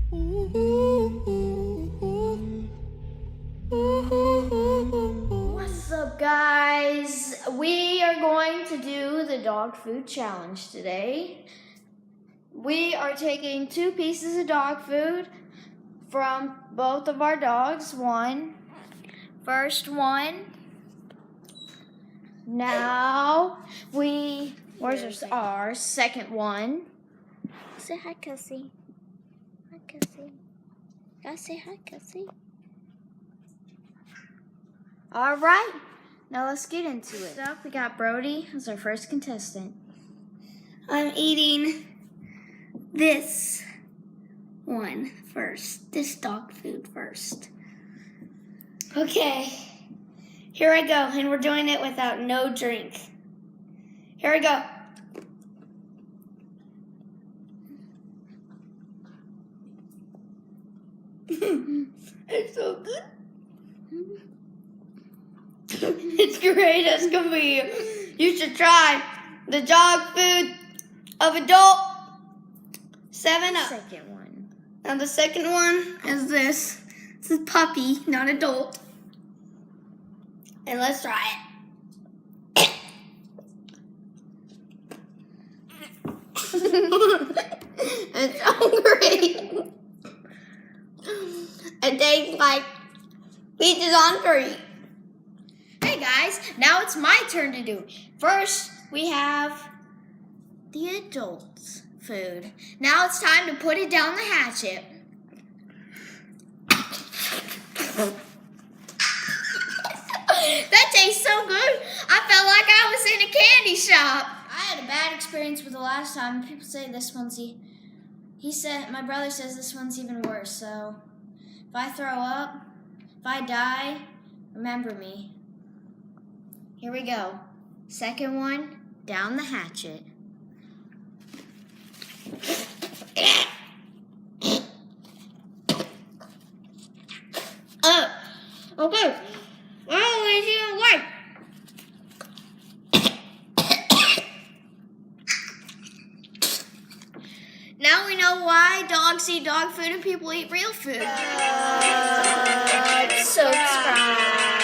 What's up, guys? We are going to do the dog food challenge today. We are taking 2 pieces of dog food from both of our dogs. First one. Now where's our second one? Say hi, Kelsey. Hi, Kelsey. Gotta say hi, Kelsey. All right, now let's get into it. First up, we got Brody as our first contestant. I'm eating this one first. This dog food first. Okay, here I go, and we're doing it without no drink. Here I go. It's so good. It's great as can be. You should try the dog food of adult 7-Up. Second one. Now the second one is this. This is puppy, not adult. And let's try it. It's so great. It tastes like peaches on tree. Hey guys, now it's my turn to do. First, we have the adults' food. Now it's time to put it down the hatchet. That tastes so good. I felt like I was in a candy shop. I had a bad experience with the last time. People say this one's my brother says this one's even worse. So if I throw up, if I die, remember me. Here we go. Second one, down the hatchet. Okay. Oh, it's even worse. Now we know why dogs eat dog food and people eat real food. Subscribe.